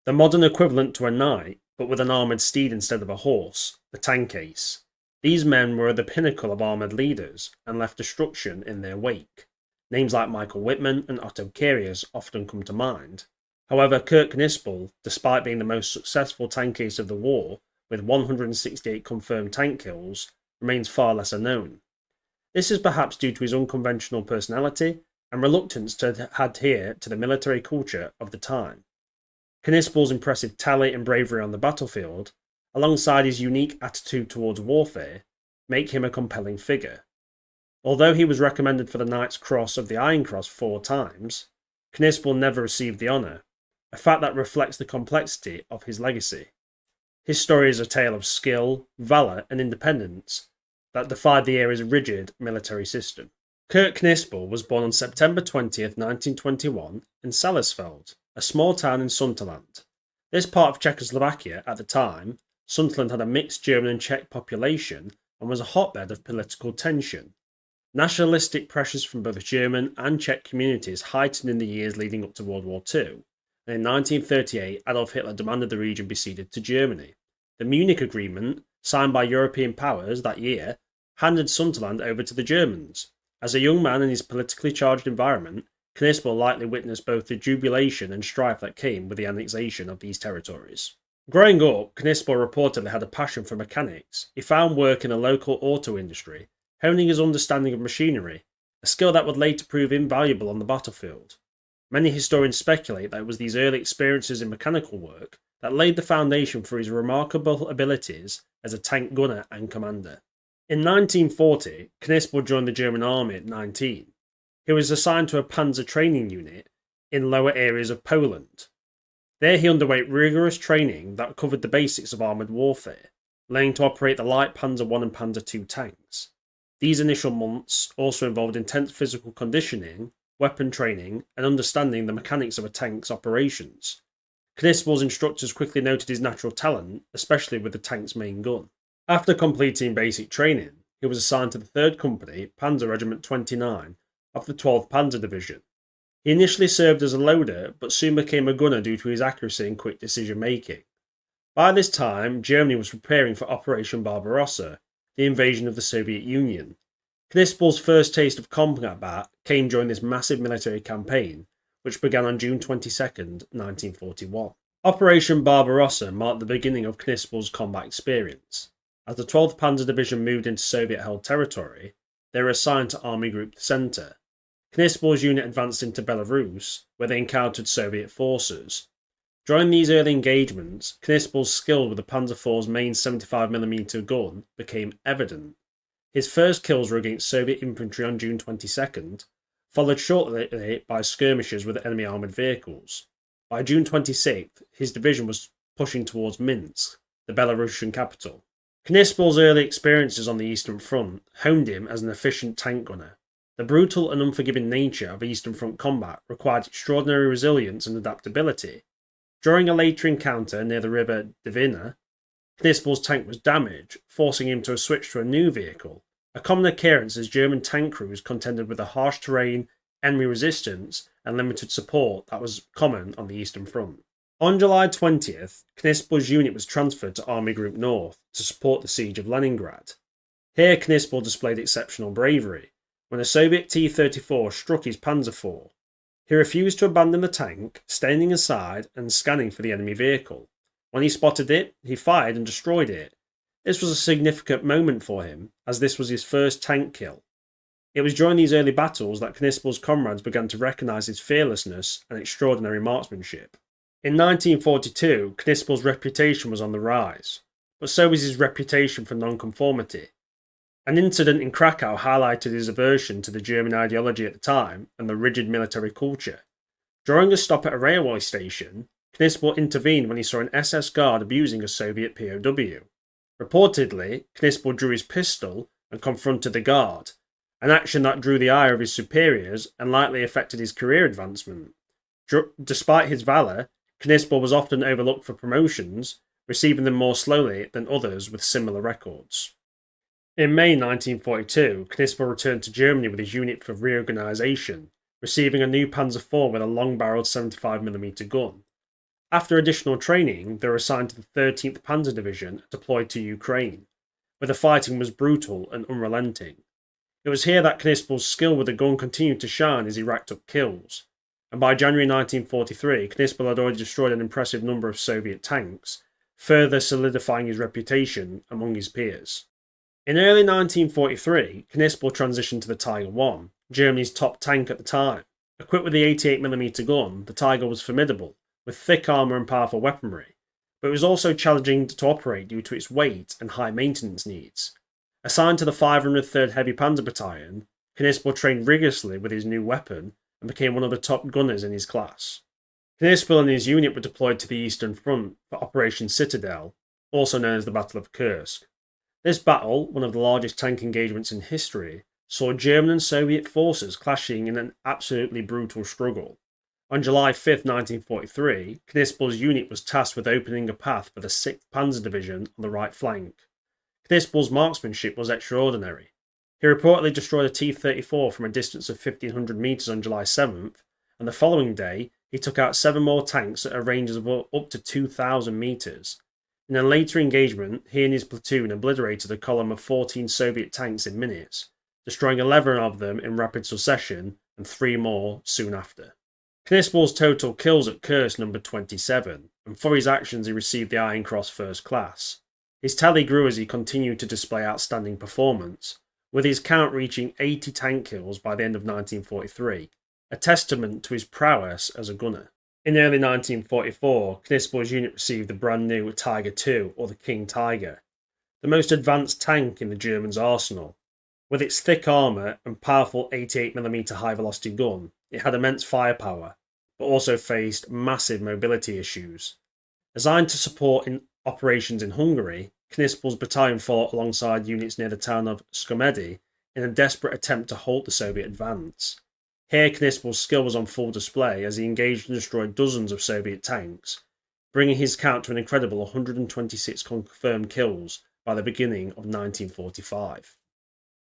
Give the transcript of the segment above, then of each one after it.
the modern equivalent to a knight, but with an armoured steed instead of a horse, the tank ace. These men were the pinnacle of armoured leaders and left destruction in their wake. Names like Michael Whitman and Otto Karius often come to mind. However, Kurt Knispel, despite being the most successful tank ace of the war, with 168 confirmed tank kills, remains far lesser known. This is perhaps due to his unconventional personality and reluctance to adhere to the military culture of the time. Knispel's impressive tally and bravery on the battlefield, alongside his unique attitude towards warfare, make him a compelling figure. Although he was recommended for the Knight's Cross of the Iron Cross 4 times, Knispel never received the honour, a fact that reflects the complexity of his legacy. His story is a tale of skill, valour and independence that defied the era's rigid military system. Kurt Knispel was born on September 20th, 1921 in Salisfeld, a small town in Sunderland. This part of Czechoslovakia at the time, Sunderland had a mixed German and Czech population and was a hotbed of political tension. Nationalistic pressures from both German and Czech communities heightened in the years leading up to World War II, and in 1938 Adolf Hitler demanded the region be ceded to Germany. The Munich Agreement, signed by European powers that year, handed Sunderland over to the Germans. As a young man in his politically charged environment, Knispel likely witnessed both the jubilation and strife that came with the annexation of these territories. Growing up, Knispel reportedly had a passion for mechanics. He found work in a local auto industry, honing his understanding of machinery, a skill that would later prove invaluable on the battlefield. Many historians speculate that it was these early experiences in mechanical work that laid the foundation for his remarkable abilities as a tank gunner and commander. In 1940, Knispel joined the German army at 19. He was assigned to a panzer training unit in lower areas of Poland. There he underwent rigorous training that covered the basics of armoured warfare, learning to operate the light Panzer I and Panzer II tanks. These initial months also involved intense physical conditioning, weapon training, and understanding the mechanics of a tank's operations. Knispel's instructors quickly noted his natural talent, especially with the tank's main gun. After completing basic training, he was assigned to the 3rd Company, Panzer Regiment 29, of the 12th Panzer Division. He initially served as a loader, but soon became a gunner due to his accuracy and quick decision-making. By this time, Germany was preparing for Operation Barbarossa, the invasion of the Soviet Union. Knispel's first taste of combat came during this massive military campaign, which began on June 22, 1941. Operation Barbarossa marked the beginning of Knispel's combat experience. As the 12th Panzer Division moved into Soviet-held territory, they were assigned to Army Group Center. Knispel's unit advanced into Belarus, where they encountered Soviet forces. During these early engagements, Knispel's skill with the Panzer IV's main 75mm gun became evident. His first kills were against Soviet infantry on June 22nd, followed shortly by skirmishes with enemy armoured vehicles. By June 26th, his division was pushing towards Minsk, the Belarusian capital. Knispel's early experiences on the Eastern Front honed him as an efficient tank gunner. The brutal and unforgiving nature of Eastern Front combat required extraordinary resilience and adaptability. During a later encounter near the river Dvina, Knispel's tank was damaged, forcing him to switch to a new vehicle, a common occurrence as German tank crews contended with the harsh terrain, enemy resistance, and limited support that was common on the Eastern Front. On July 20th, Knispel's unit was transferred to Army Group North to support the siege of Leningrad. Here Knispel displayed exceptional bravery. When a Soviet T-34 struck his Panzer IV, he refused to abandon the tank, standing aside and scanning for the enemy vehicle. When he spotted it, he fired and destroyed it. This was a significant moment for him, as this was his first tank kill. It was during these early battles that Knispel's comrades began to recognise his fearlessness and extraordinary marksmanship. In 1942, Knispel's reputation was on the rise, but so was his reputation for nonconformity. An incident in Krakow highlighted his aversion to the German ideology at the time and the rigid military culture. During a stop at a railway station, Knispel intervened when he saw an SS guard abusing a Soviet POW. Reportedly, Knispel drew his pistol and confronted the guard, an action that drew the ire of his superiors and likely affected his career advancement. Despite his valour, Knispel was often overlooked for promotions, receiving them more slowly than others with similar records. In May 1942, Knispel returned to Germany with his unit for reorganisation, receiving a new Panzer IV with a long-barrelled 75mm gun. After additional training, they were assigned to the 13th Panzer Division and deployed to Ukraine, where the fighting was brutal and unrelenting. It was here that Knispel's skill with the gun continued to shine as he racked up kills, and by January 1943, Knispel had already destroyed an impressive number of Soviet tanks, further solidifying his reputation among his peers. In early 1943, Knispel transitioned to the Tiger I, Germany's top tank at the time. Equipped with the 88mm gun, the Tiger was formidable, with thick armour and powerful weaponry, but it was also challenging to operate due to its weight and high maintenance needs. Assigned to the 503rd Heavy Panzer Battalion, Knispel trained rigorously with his new weapon and became one of the top gunners in his class. Knispel and his unit were deployed to the Eastern Front for Operation Citadel, also known as the Battle of Kursk. This battle, one of the largest tank engagements in history, saw German and Soviet forces clashing in an absolutely brutal struggle. On July 5, 1943, Knispel's unit was tasked with opening a path for the 6th Panzer Division on the right flank. Knispel's marksmanship was extraordinary. He reportedly destroyed a T-34 from a distance of 1,500 metres on July 7th, and the following day he took out 7 more tanks at a range of up to 2,000 metres. In a later engagement, he and his platoon obliterated a column of 14 Soviet tanks in minutes, destroying 11 of them in rapid succession and 3 more soon after. Knispel's total kills at Kursk numbered 27, and for his actions he received the Iron Cross First Class. His tally grew as he continued to display outstanding performance, with his count reaching 80 tank kills by the end of 1943, a testament to his prowess as a gunner. In early 1944, Knispel's unit received the brand new Tiger II, or the King Tiger, the most advanced tank in the Germans' arsenal. With its thick armour and powerful 88mm high-velocity gun, it had immense firepower, but also faced massive mobility issues. Designed to support operations in Hungary, Knispel's battalion fought alongside units near the town of Skomedy in a desperate attempt to halt the Soviet advance. Here Knispel's skill was on full display as he engaged and destroyed dozens of Soviet tanks, bringing his count to an incredible 126 confirmed kills by the beginning of 1945.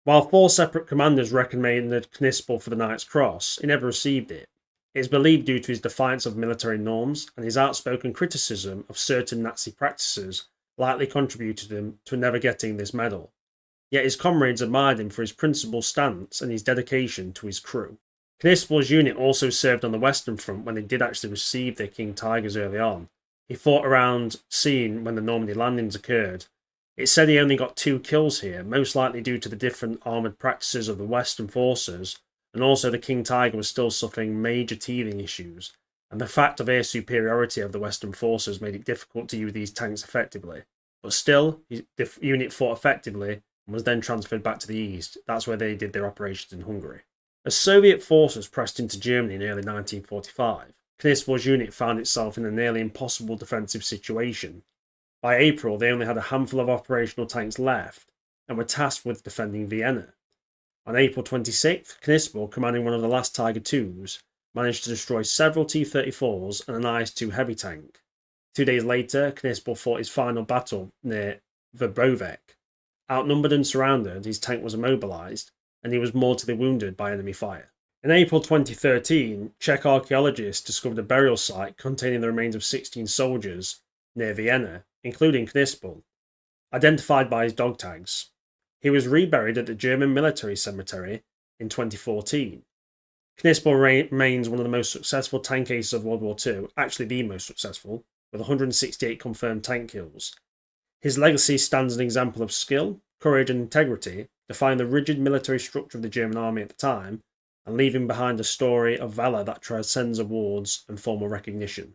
While 4 separate commanders recommended Knispel for the Knight's Cross, he never received it. It is believed due to his defiance of military norms and his outspoken criticism of certain Nazi practices likely contributed him to never getting this medal. Yet his comrades admired him for his principled stance and his dedication to his crew. Knispel's unit also served on the Western Front when they did actually receive their King Tigers early on. He fought around Scene when the Normandy landings occurred. It's said he only got 2 kills here, most likely due to the different armoured practices of the Western forces, and also the King Tiger was still suffering major teething issues, and the fact of air superiority of the Western forces made it difficult to use these tanks effectively. But still, the unit fought effectively and was then transferred back to the east. That's where they did their operations in Hungary. As Soviet forces pressed into Germany in early 1945, Knispel's unit found itself in a nearly impossible defensive situation. By April, they only had a handful of operational tanks left and were tasked with defending Vienna. On April 26th, Knispel, commanding one of the last Tiger IIs, managed to destroy several T-34s and an IS-2 heavy tank. 2 days later, Knispel fought his final battle near Verbovec. Outnumbered and surrounded, his tank was immobilised, and he was mortally wounded by enemy fire. In April 2013, Czech archaeologists discovered a burial site containing the remains of 16 soldiers near Vienna, including Knispel, identified by his dog tags. He was reburied at the German military cemetery in 2014. Knispel remains one of the most successful tank aces of World War II, actually the most successful, with 168 confirmed tank kills. His legacy stands an example of skill, courage and integrity, defying the rigid military structure of the German army at the time, and leaving behind a story of valour that transcends awards and formal recognition.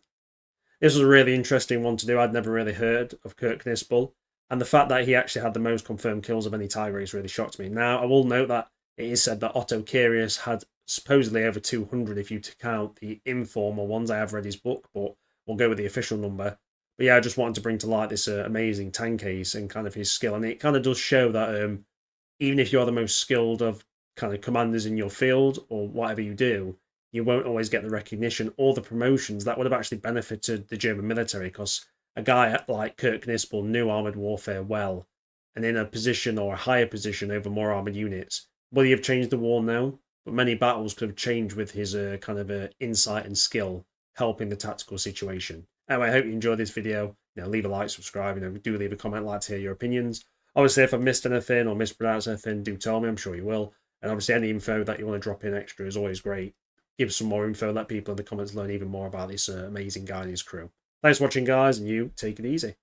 This was a really interesting one to do. I'd never really heard of Kurt Knispel, and the fact that he actually had the most confirmed kills of any Tiger ace really shocked me. Now, I will note that it is said that Otto Karius had supposedly over 200 if you count the informal ones. I have read his book, but we'll go with the official number. But yeah, I just wanted to bring to light this amazing tank ace and kind of his skill, and it kind of does show that even if you're the most skilled of kind of commanders in your field or whatever you do, you won't always get the recognition or the promotions that would have actually benefited the German military, because a guy like Kurt Knispel knew armoured warfare well, and in a position or a higher position over more armoured units. Will he have changed the war? No, but many battles could have changed with his kind of insight and skill helping the tactical situation. Anyway, I hope you enjoyed this video. Leave a like, subscribe, do leave a comment. I'd like to hear your opinions. Obviously, if I've missed anything or mispronounced anything, do tell me. I'm sure you will. And obviously, any info that you want to drop in extra is always great. Give some more info, let people in the comments learn even more about this amazing guy and his crew. Thanks for watching, guys, and you take it easy.